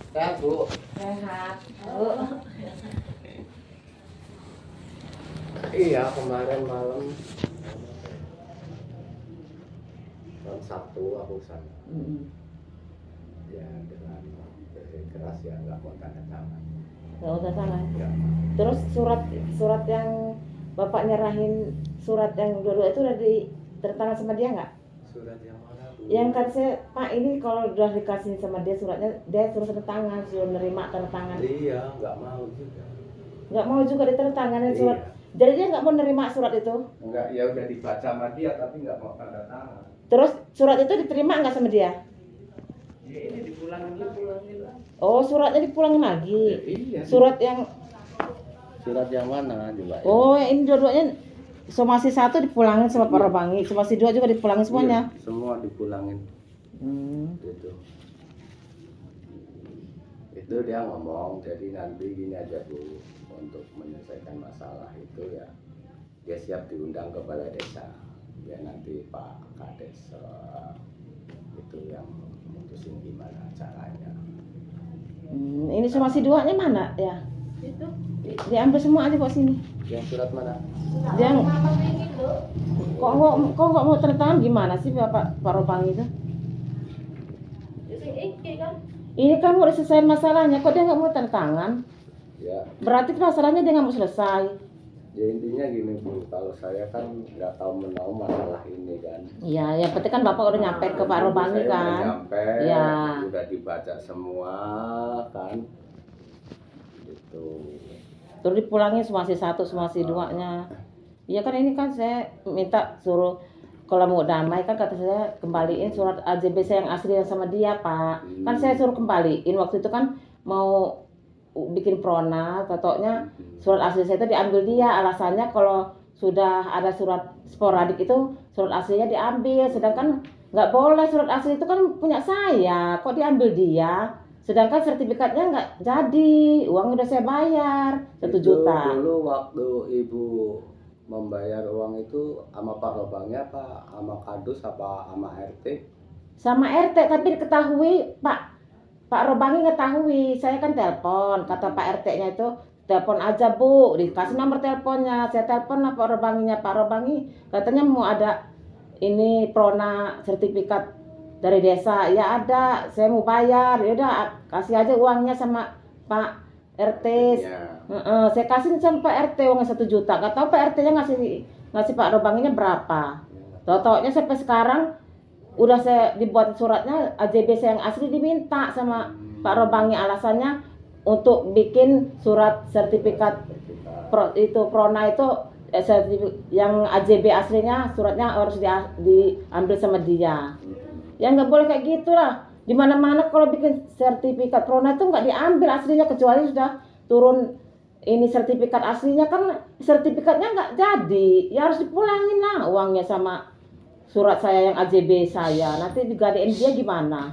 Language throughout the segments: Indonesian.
Sehat, Bu. Sehat. Iya, kemarin malam Sabtu aku sana. Ya dengan keras ya nggak mau tanda tangan. Nggak usah tangan. Ya. Terus surat yang Bapak nyerahin, surat yang dulu itu udah tertangan sama dia nggak? Surat yang mana, Bu? Yang kan saya, Pak, ini kalau udah dikasih sama dia suratnya, dia suruh tanda tangan, suruh nerima tanda tangan. Iya, nggak mau juga. Nggak mau juga ditanda tanganin surat. Iya. Jadi dia nggak mau nerima surat itu. Enggak, ya udah dibaca sama dia tapi nggak mau tanda tangan. Terus surat itu diterima nggak sama dia? Ya ini dipulangin lah. Oh, suratnya dipulangin lagi. Iya. Surat yang mana juga? oh, ini dua-duanya somasi 1 dipulangin sama Pak Robangi, somasi 2 juga dipulangin semuanya. Iya, semua dipulangin. Gitu. Itu dia ngomong, jadi nanti gini aja Bu, untuk menyelesaikan masalah itu ya dia siap diundang ke balai desa, ya nanti Pak Kades itu yang memutusin gimana caranya. Ini somasi 2-nya mana ya? Itu Diambil semua aja kok sini. Yang surat mana? Dia kok nggak mau tanda tangan, gimana sih Pak Robangi itu? kan Ini kan mau selesai masalahnya, kok dia nggak mau tanda tangan? Ya, Berarti masalahnya dia nggak mau selesai. ya intinya gini Bu, kalau saya kan nggak tahu menau masalah ini kan. Iya, yang penting kan Bapak udah nyampe ke Pak Robangi Saya udah kan. nyampe, Ya. udah dibaca semua kan. Gitu. Terus dipulangin somasi 1, somasi 2-nya. Iya kan ini kan saya minta suruh kalau mau damai kan kata saya kembaliin surat AJB saya yang asli yang sama dia, Pak. Kan saya suruh kembaliin waktu itu kan mau bikin prona, totoknya surat asli saya itu diambil dia. Alasannya kalau sudah ada surat sporadik itu surat aslinya diambil, sedangkan nggak boleh, surat asli itu kan punya saya, kok diambil dia? Sedangkan sertifikatnya nggak jadi, uang udah saya bayar 1 juta. Dulu waktu Ibu membayar uang itu sama Pak Robangi apa sama Kadus apa sama RT? Sama RT, tapi diketahui Pak Robangi ngetahui, saya kan telepon, kata Pak RT-nya itu telepon aja Bu, dikasih nomor teleponnya, saya telepon lah Pak Robanginya, Pak Robangi katanya mau ada ini prona sertifikat dari desa, ya ada, saya mau bayar, ya udah kasih aja uangnya sama Pak RT. Ya. Saya kasih sama Pak RT uangnya 1 juta, gak tahu Pak RT-nya ngasih Pak Robanginya berapa. Totoknya sampai sekarang udah saya dibuat suratnya AJB saya yang asli diminta sama Pak Robangi, alasannya untuk bikin surat sertifikat prona itu yang AJB aslinya suratnya harus diambil sama dia. Ya nggak boleh kayak gitulah. Di mana-mana kalau bikin sertifikat prona itu nggak diambil aslinya, kecuali sudah turun ini sertifikat aslinya, kan sertifikatnya nggak jadi, ya harus dipulangin lah uangnya sama surat saya yang AJB saya. Nanti digadein dia gimana?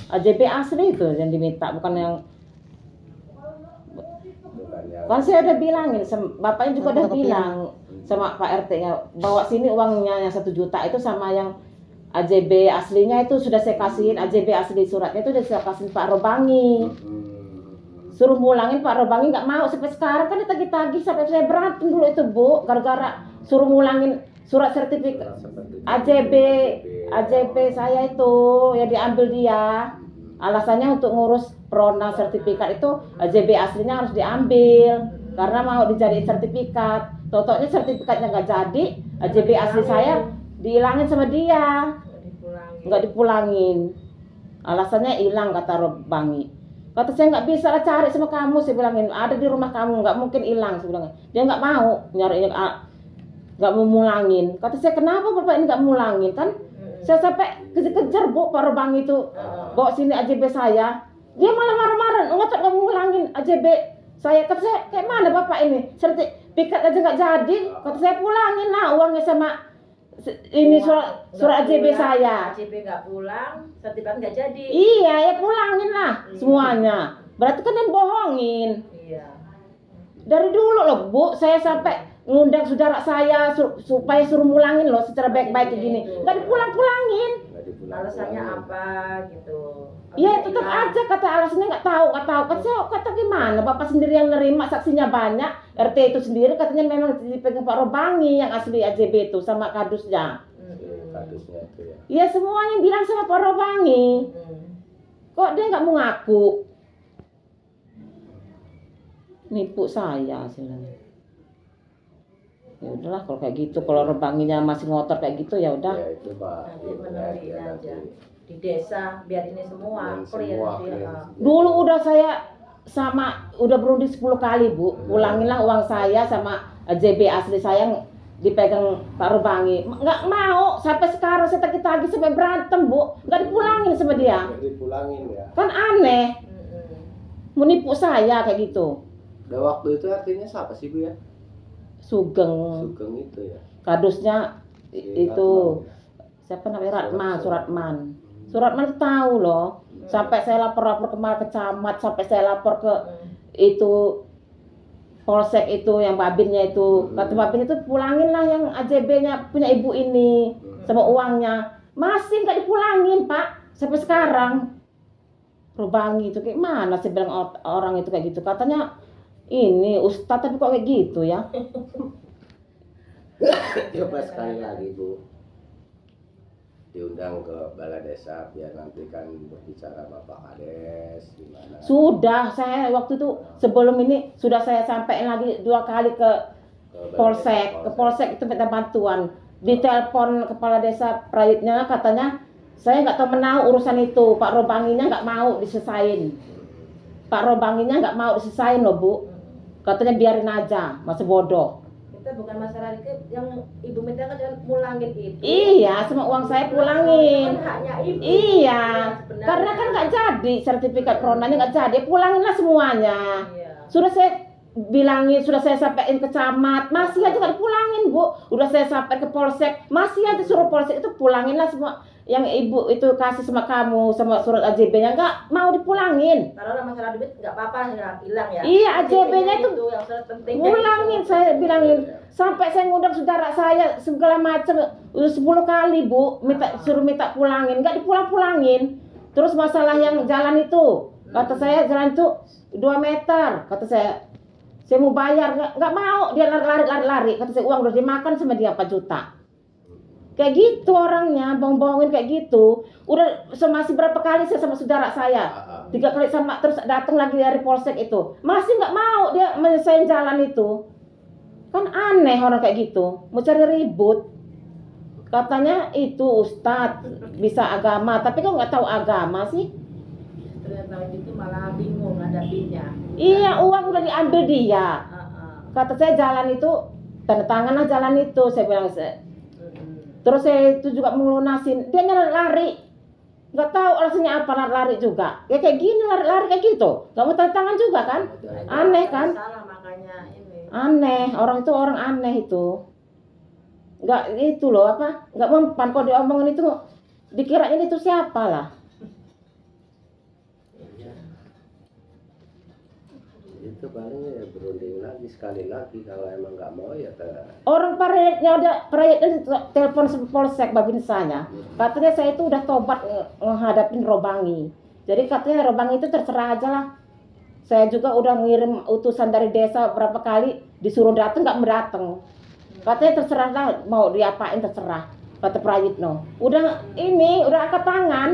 AJB asli itu yang diminta, bukan yang kan saya udah bilangin, bapaknya juga udah bilang sama Pak RT-nya, bawa sini uangnya yang 1 juta itu sama yang AJB aslinya itu sudah saya kasihin, AJB asli suratnya itu udah saya kasihin Pak Robangi. Suruh mulangin Pak Robangi nggak mau, sampai sekarang kan ditagih-tagih, sampai saya berantem dulu itu Bu, gara-gara suruh mulangin surat sertifikat AJB saya itu ya diambil dia. Alasannya untuk ngurus prona sertifikat itu AJB aslinya harus diambil karena mau dijadiin sertifikat. Totoknya sertifikatnya nggak jadi, AJB asli saya dihilangin sama dia, nggak dipulangin. Alasannya hilang kata Robangi. Kata saya nggak bisa lah cari sama kamu, saya bilangin ada di rumah kamu, nggak mungkin hilang, saya bilangin. Dia nggak mau nyariin, nggak mau mulangin. Kata saya kenapa bapak ini nggak mulangin, kan saya sampai kejar Bu Pak Robangi itu bawa sini AJB saya, dia malah marah-marah, ngotot nggak mau mulangin AJB saya. Kata saya kayak mana bapak ini, sertifikat aja nggak jadi. Kata saya pulangin lah uangnya sama ini surat AJB saya. AJB nggak pulang, sertifikat nggak jadi. Iya ya pulangin lah semuanya. Berarti kan dia bohongin. Iya. Dari dulu loh Bu, saya sampai ngundang saudara saya supaya suruh mulangin loh secara baik-baik kayak gini. Nggak dipulang-pulangin. alasannya apa gitu. Iya Habis tetap hilang. aja kata alasannya nggak tahu. Kata gimana? Bapak sendiri yang nerima, saksinya banyak. RT itu sendiri katanya memang dipegang Pak Robangi yang asli AJB itu sama kadusnya. Kadusnya itu ya. Iya semuanya bilang sama Pak Robangi. Kok dia nggak mau ngaku? Nipu saya hasilnya. Ya udahlah kalau kayak gitu, kalau Robanginya masih ngotor kayak gitu ya udah. Ya itu Pak. Nanti Itu meneliti ya, aja nanti. di desa biar ini semua Dan clear semua nanti, clear. Dulu udah saya udah berunding 10 kali Bu, ulanginlah uang saya sama JB asli saya yang dipegang Pak Robangi. Nggak mau, sampai sekarang saya tagih-tagih sampai berantem Bu, nggak dipulangin sama dia. Nggak dipulangin ya. Kan aneh, menipu saya kayak gitu. Dan waktu itu artinya siapa sih Bu ya? Sugeng, Sugeng itu ya. kadusnya Si itu Ratman, ya? siapa namanya Suratman. Suratman itu tahu loh. Sampai saya lapor ke camat, sampai saya lapor ke itu polsek itu yang babinnya itu. Kata babin itu pulangin lah yang AJB-nya punya ibu ini sama uangnya. Masih nggak dipulangin Pak sampai sekarang. Robangi itu kayak mana sih bilang orang itu kayak gitu. Katanya ini Ustadz tapi kok kayak gitu ya. Coba sekali lagi Bu, diundang ke balai desa biar nanti kan berbicara Bapak Kades gimana. Sudah saya waktu itu sebelum ini sudah saya sampaikan lagi 2 kali ke polsek. Ke polsek itu minta bantuan. Ditelepon kepala desa Prayitnya katanya saya nggak tahu menau urusan itu. Pak Robanginya nggak mau diselesain. Pak Robanginya nggak mau diselesain loh Bu. Katanya biarin aja, masih bodoh. kita bukan masalah itu yang ibu minta kan cuma mulangin itu. Iya, semua uang saya pulangin. Kan haknya ibu. Iya, Sebenarnya. karena kan nggak jadi sertifikat coronanya nggak jadi, pulanginlah semuanya. Iya. Sudah saya bilangin, sudah saya sampaikan ke camat, masih aja nggak dipulangin Bu. Udah saya sampai ke polsek, masih aja suruh polsek itu pulanginlah semua yang ibu itu kasih sama kamu, sama surat AJB-nya nggak mau dipulangin. Kalau ada masalah duit nggak apa-apa hilang ya. Iya, AJB-nya itu yang sangat penting. Pulangin, saya bilangin. Sampai saya ngundang saudara saya segala macam udah 10 kali Bu, suruh minta pulangin, nggak dipulang-pulangin. Terus masalah yang jalan itu, kata saya jalan itu 2 meter, kata saya mau bayar, nggak mau, dia lari, kata saya uang udah dimakan sama dia 4 juta. Kayak gitu orangnya, bohong-bohongin kayak gitu. Udah masih berapa kali saya sama saudara saya, 3 kali sama, terus datang lagi dari polsek itu, masih nggak mau dia menyelesaikan jalan itu. Kan aneh orang kayak gitu, mau cari ribut. Katanya itu Ustadz bisa agama, tapi kok nggak tahu agama sih? Ternyata itu malah bingung ngadapinnya. Iya, uang udah diambil dia. Kata saya jalan itu tanda tangan lah jalan itu, saya bilang. Terus saya itu juga melunasin, dia lari, nggak tahu alasannya apa lari juga. Ya kayak gini lari kayak gitu, nggak mau tanda tangan juga kan? Aneh kan? Salah makanya ini. Aneh, orang itu orang aneh itu. Nggak itu loh apa? Nggak mempan kalau diomongin itu, dikirain itu siapa lah? Itu paling ya berunding lagi sekali lagi, kalau emang nggak mau ya Orang Prayitnya telepon polsek Babinsanya. Katanya saya itu udah tobat menghadapin Robangi. Jadi katanya Robangi itu terserah aja lah. Saya juga udah ngirim utusan dari desa berapa kali, disuruh datang nggak mau datang. Katanya terserah lah, mau diapain terserah. Kata Prayitno. Udah angkat tangan.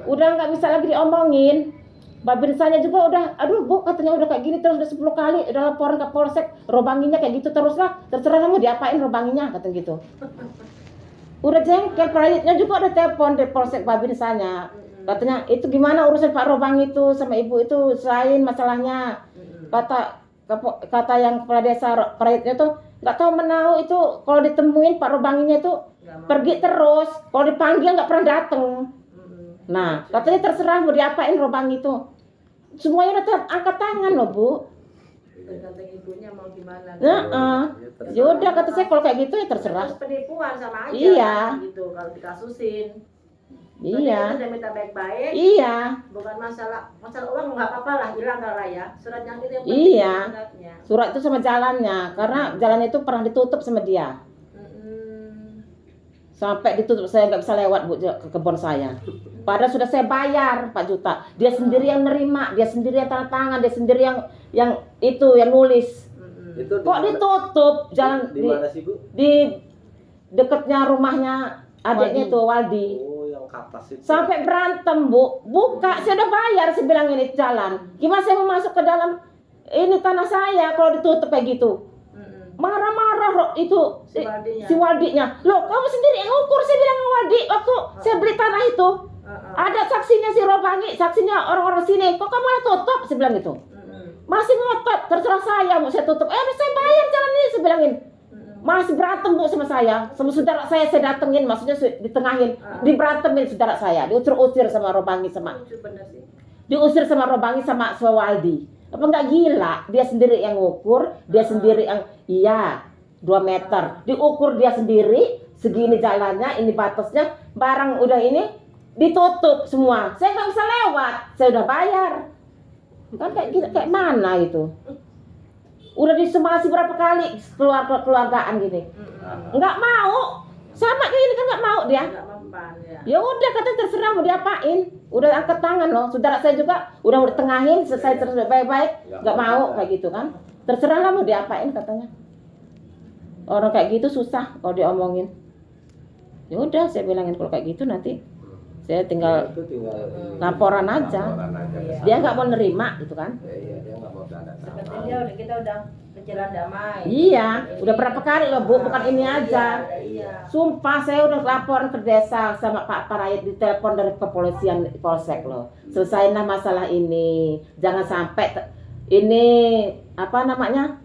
Udah nggak bisa lagi diomongin. Babinsanya juga udah, aduh Bu, katanya udah kayak gini terus udah 10 kali, udah laporan ke polsek, Robanginya kayak gitu terus lah, terserah kamu diapain Robanginya, kata gitu. Udah jengkel, Prayitnya juga udah telepon dari polsek Babinsanya. Katanya, itu gimana urusan Pak Robangi itu sama ibu itu, selain masalahnya. Kata yang kepala desa Prayitnya tuh, nggak tahu menau itu, kalau ditemuin Pak Robanginya itu, pergi terus, kalau dipanggil nggak pernah dateng. Nah, katanya terserah mau diapain Robangi itu. Semuanya udah angkat tangan loh Bu. Tergantung ibunya mau gimana. Ya udah kata saya kalau kayak gitu ya terserah. Terus penipuan sama aja. Iya. Gitu kalau dikasusin. Iya. Kita udah minta baik-baik. Iya. Bukan masalah uang nggak apa-apa lah, hilang lah ya. Surat yang itu yang penting. Iya. Suratnya. Surat itu sama jalannya, karena jalan itu pernah ditutup sama dia. Sampai ditutup, saya nggak bisa lewat Bu ke kebun saya. Padahal sudah saya bayar 4 juta. Dia sendiri yang nerima, dia sendiri yang tanda tangan, dia sendiri yang itu yang nulis. Itu Kok ditutup jalan di mana sih Bu? di dekatnya rumahnya adiknya tuh Waldi. Oh, yang kapas itu. Sampai berantem Bu, buka, saya udah bayar, saya bilang ini jalan. Gimana saya mau masuk ke dalam ini tanah saya kalau ditutup kayak gitu? Marah-marah itu si Waldinya. Loh, kamu sendiri yang ngukur, saya bilang sama Waldi waktu saya beli tanah itu. Ada saksinya si Robangi, saksinya orang-orang sini. Kok kamu malah tutup? Saya bilang gitu. Masih ngotot, terserah saya mau saya tutup. Saya bayar jalan ini, saya bilangin. Masih berantem Bu sama saya, sama saudara saya datengin, maksudnya ditengahin, diberantemin saudara saya, diusir-usir sama Robangi diusir sama Robangi sama Waldi. Apa nggak gila? Dia sendiri yang ngukur, dia sendiri yang 2 meter, diukur dia sendiri, segini jalannya, ini batasnya, barang udah ini ditutup semua. Saya nggak bisa lewat, saya udah bayar. Kan kayak gitu, kayak mana itu? Udah disomasi berapa kali keluargaan gini, nggak mau, sama kayak ini kan nggak mau dia. Ya udah, katanya terserah mau diapain, udah angkat tangan loh. Saudara saya juga udah tengahin, selesai terus baik-baik, nggak mau kayak gitu kan. Terserah lah mau diapain katanya. Orang kayak gitu susah kalau diomongin. Ya udah, saya bilangin kalau kayak gitu nanti saya tinggal laporan aja. Dia nggak mau nerima gitu kan. Iya, dia nggak mau tanda tangan. Sebetulnya kita udah berjalan damai. Iya, udah berapa kali loh Bu, bukan ini aja. Iya. Sumpah saya udah laporan ke desa sama Pak Parayat, ditelepon dari kepolisian Polsek loh. Selesailah masalah ini. Jangan sampai ini apa namanya?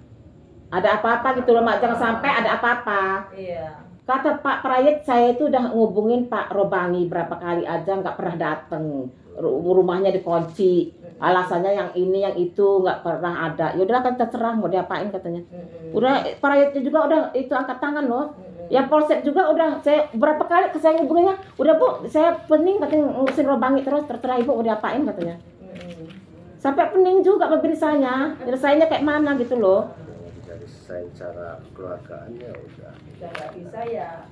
Ada apa-apa gitu loh, Mak. Jangan sampai ada apa-apa. Iya. Kata Pak Prayit, saya itu udah ngubungin Pak Robangi berapa kali aja nggak pernah dateng. Rumahnya dikunci. Alasannya yang ini yang itu nggak pernah ada. Ya udah kan terserah mau diapain katanya. Udah Prayitnya juga udah itu angkat tangan loh. Yang Polsek juga udah saya berapa kali saya ngubunginnya. Udah Bu, saya pening katanya ngurusin Robangi terus, terserah Ibu mau diapain katanya. Sampai pening juga pemirsaanya. Nyelesainnya kayak mana gitu loh. Dari secara keluargaannya udah. Udah nggak bisa ya.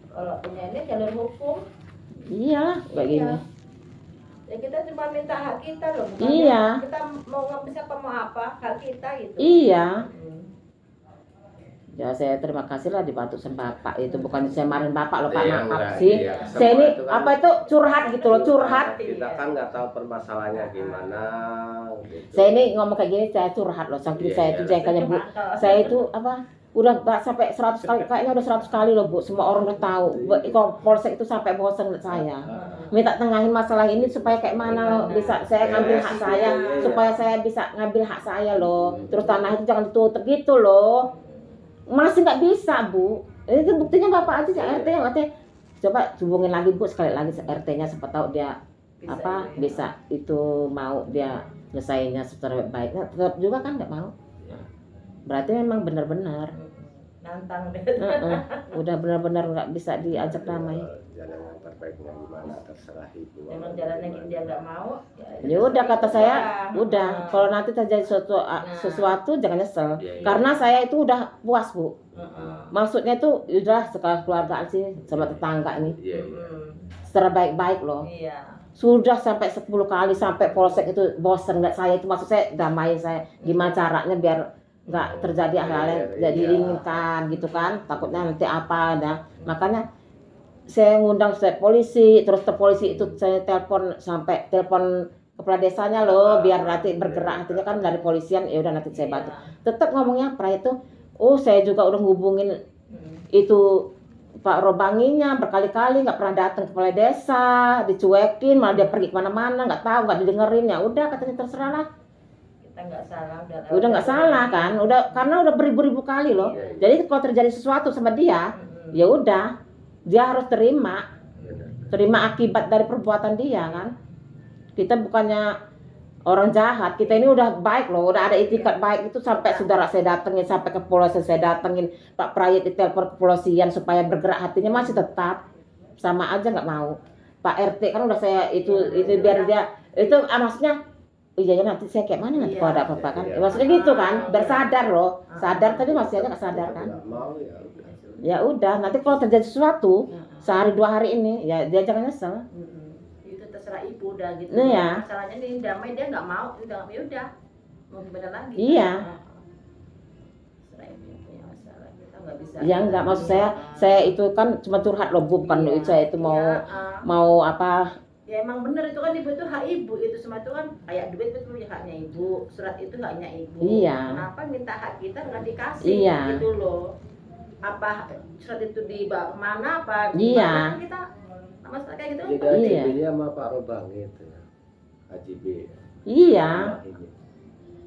Kalau punya ini jalur hukum. Iya, kayak gini. Ya kita cuma minta hak kita loh. Bukan Iya. Kita mau bisa mau apa, hak kita gitu. Iya. Ya saya terima kasih lah dibantu sama Bapak. Itu bukan saya marahin Bapak loh Pak, Iya, maaf enggak, sih. iya. Saya ini Semua itu kan- apa itu curhat gitu loh, curhat. Kita kan nggak tahu permasalahannya gimana. Gitu. Saya ini ngomong kayak gini saya curhat loh, saking Iya, saya itu iya. jengkelnya Bu. Saya itu apa? Udah sampai 100 kali, kayaknya udah 100 kali loh Bu. Semua orang udah tahu. Kalau Polsek itu sampai bosan lihat saya. Minta tengahin masalah ini supaya kayak mana loh bisa saya ngambil hak saya, supaya saya bisa ngambil hak saya loh. Terus tanah itu jangan ditutup gitu loh. Masih nggak bisa Bu. Itu buktinya Bapak aja RT-nya katanya. Coba hubungin lagi Bu sekali lagi RT-nya, siapa tahu dia bisa itu mau dia selesainya secara baik. Nah, tetap juga kan nggak mau. Berarti memang benar-benar Nantang deh. udah benar-benar nggak bisa diajak damai. Jalan yang terbaiknya gimana terserah Ibu. Memang jalannya gini dia nggak mau. Ya udah kata saya, udah kalau nanti terjadi sesuatu jangan nyesel. Iya. Karena saya itu udah puas Bu. Maksudnya itu udah sekarang keluargaan sih sama tetangga ini Iya, iya. secara baik-baik loh. Iya. Sudah sampai 10 kali sampai Polsek itu bosen nggak saya itu, maksud saya damai saya. Gimana caranya biar nggak terjadi hal-hal yang jadi diinginkan gitu kan, takutnya nanti apa ada. Makanya saya ngundang polisi, terus polisi itu saya telepon sampai telepon kepala desanya loh biar nanti bergerak, artinya kan dari polisian ya udah nanti saya bantu. Tetap ngomongnya pra itu, saya juga udah ngubungin itu Pak Robanginya berkali-kali nggak pernah datang ke kepala desa, dicuekin, malah dia pergi kemana-mana nggak tahu, nggak didengerin. Ya udah katanya terserah lah. Kita nggak salah. Udah nggak salah kan, udah karena udah beribu-ribu kali loh. Jadi kalau terjadi sesuatu sama dia, ya udah dia harus terima akibat dari perbuatan dia kan. Kita bukannya orang jahat, kita ini udah baik loh, udah ada itikat baik itu sampai saudara saya datengin, sampai ke polisi saya datengin, Pak Prayit ditelepon kepolisian supaya bergerak, hatinya masih tetap sama aja nggak mau. Pak RT kan udah saya itu biar dia itu maksudnya iya ya nanti saya kayak mana nanti kalau ada apa-apa kan. Maksudnya gitu kan, biar sadar loh. Sadar tapi masih aja nggak sadar kan. Nggak mau ya udah. Ya udah, nanti kalau terjadi sesuatu sehari 2 hari ini, ya dia jangan nyesel. Itu terserah ibu udah gitu. Iya. Masalahnya nih damai dia nggak mau, udah ya udah mau gimana lagi? Iya. Terserah ibu yang punya masalah, kita nggak bisa. Ya enggak, maksud saya itu kan cuma curhat loh Bu, bukan Iya, saya itu mau iya, mau apa. Ya emang bener itu kan ibu itu hak ibu, itu semua itu kan kayak duit itu haknya ibu, surat itu haknya ibu. Iya. Kenapa minta hak kita nggak dikasih? Iya. Gitu loh. Apa surat itu dibawa kemana apa? Iya. Gimana kan kita masalah kayak gitu. Jadi Iya. AJB-nya sama Pak Robang itu ya. AJB. Iya. Ini.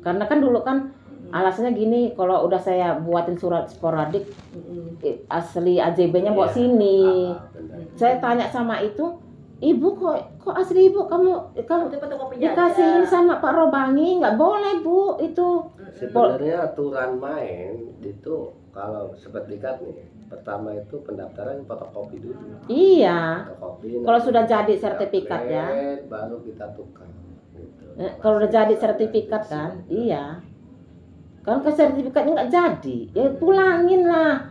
Karena kan dulu kan alasannya gini, kalau udah saya buatin surat sporadik, asli AJB-nya bawa Iya. sini. Benar. Saya tanya sama itu, ibu kok asli ibu kamu Itu fotokopinya dikasihin aja. sama Pak Robangi, nggak boleh Bu itu. Sebenarnya aturan main itu kalau sertifikat nih, pertama itu pendaftaran fotokopi dulu. Iya. Fotokopi. Kalau nanti sudah jadi kita sertifikatnya. print, baru kita tukar. Gitu. Kalau udah jadi sertifikat kan, iya. Kan ke sertifikatnya nggak jadi, ya pulangin lah.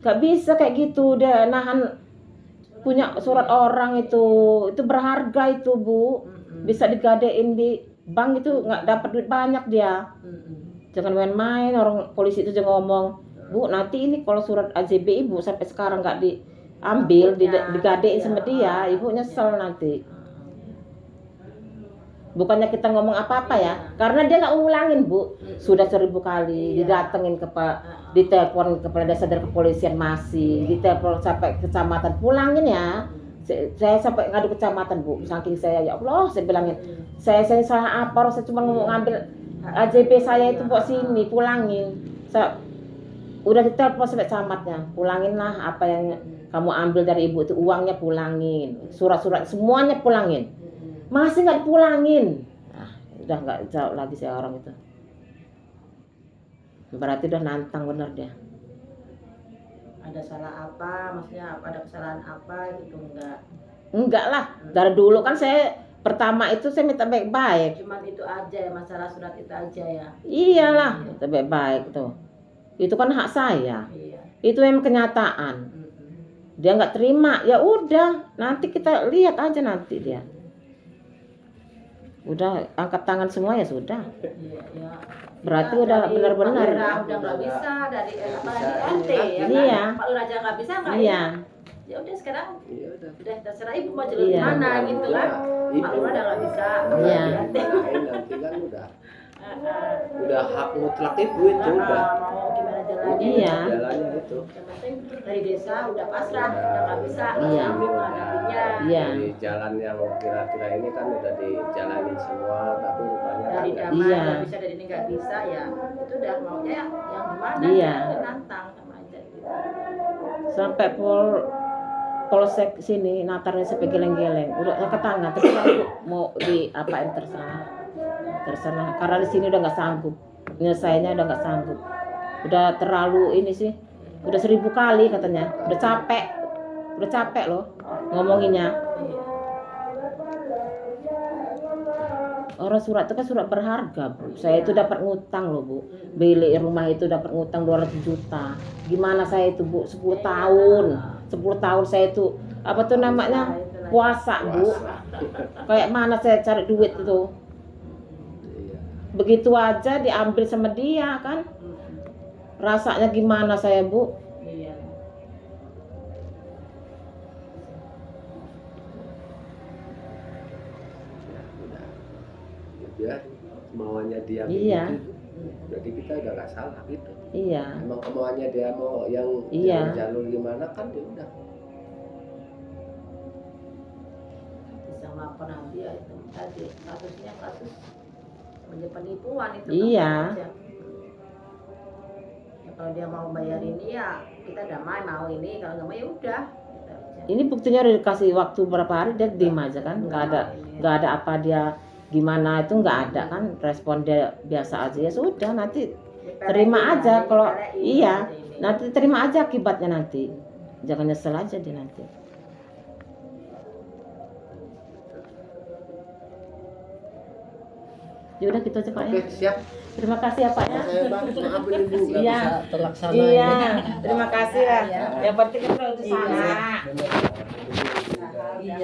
Nggak bisa kayak gitu, dia nahan punya surat orang itu berharga itu Bu. Bisa digadein di bank itu nggak dapat duit banyak dia. Jangan main-main, orang polisi itu aja ngomong, Bu nanti ini kalau surat AJB ibu sampai sekarang nggak diambil, digadein sama dia, ibu nyesel nanti. Bukannya kita ngomong apa-apa ya, karena dia nggak ngulangin Bu, sudah 1000 kali didatengin ditelepon kepala desa dari kepolisian masih, ditelepon sampai kecamatan, pulangin ya. Saya sampai ngadu kecamatan Bu, saking saya ya Allah, saya bilangin, saya salah apa, saya cuma mau ngambil AJB saya itu buat sini, pulangin. Saya udah ditelepon sampai camatnya, pulangin lah apa yang kamu ambil dari ibu itu, uangnya pulangin, surat-surat semuanya pulangin. Masih nggak dipulangin. Nah, udah nggak jauh lagi saya orang itu. Berarti udah nantang bener dia. Ada salah apa? Maksudnya ada kesalahan apa gitu enggak? Enggak lah. Dari dulu kan saya pertama itu saya minta baik-baik. Cuman itu aja ya, masalah surat itu aja ya. Iyalah, minta baik-baik tuh. Itu kan hak saya. Iya. Itu yang kenyataan. Dia nggak terima, ya udah. Nanti kita lihat aja nanti dia. Udah angkat tangan semua ya sudah. Iya, ya. Berarti udah benar-benar. Udah nggak bisa dari apalagi RT ya. Iya. Kan? Pak Lurah aja nggak bisa nggak? Iya. Ya udah sekarang Iya udah. udah terserah ibu mau jalur Iya. gimana gitu kan. Pak Lurah udah nggak bisa. Iya. Nanti kan udah hak mutlak ibu itu udah. Mau gimana jalannya? Iya. Jalannya itu. Yang penting dari desa udah pasrah, udah nggak bisa. Iya. Kami menghadapinya. Iya. Dari jalan yang kira-kira ini kan udah dijalanin semua, tapi rupanya kan Dari nggak damai Iya. nggak bisa, dari ini nggak bisa ya. Itu udah maunya yang gimana? Iya. Ya, nantang sama aja gitu. Sampai polsek sini natarnya sampai geleng-geleng, udah angkat tangan, terserah ibu mau di apain, terserah karena di sini udah nggak sanggup, nyelesainya udah nggak sanggup, udah terlalu ini sih, udah 1000 kali katanya, udah capek loh ngomonginnya. Orang surat itu kan surat berharga Bu, saya itu dapat ngutang loh Bu, beli rumah itu dapat ngutang 200 juta, gimana saya itu Bu, 10 tahun saya itu apa tuh namanya puasa Bu, kayak mana saya cari duit itu, Iya. begitu aja diambil sama dia kan, rasanya gimana saya Bu. Iya. Ya udah. Ya mauannya dia Iya. begitu. Jadi kita udah nggak salah gitu. Iya. Emang kemauannya dia mau yang Iya. jalur gimana kan ya udah. Bisa melakukan nanti ya itu tadi kasusnya kasus penipuan itu. Iya. Aja. Ya kalau dia mau bayar ini ya kita damai, mau ini, kalau nggak mau ya udah. Gitu aja. Ini buktinya udah dikasih waktu berapa hari dia diem aja kan, nggak ada apa dia gimana itu, nggak ada kan, respon dia biasa aja, ya sudah nanti terima aja kalau iya, nanti terima aja akibatnya nanti, jangan nyesel aja dia nanti. Ya udah gitu aja Pak ya. Oke, siap. Terima kasih ya Pak ya. Saya Pak, maafin Ibu nggak Iya. bisa terlaksana Iya, ini. terima kasih lah. Yang penting kita usaha. Benar. Iya.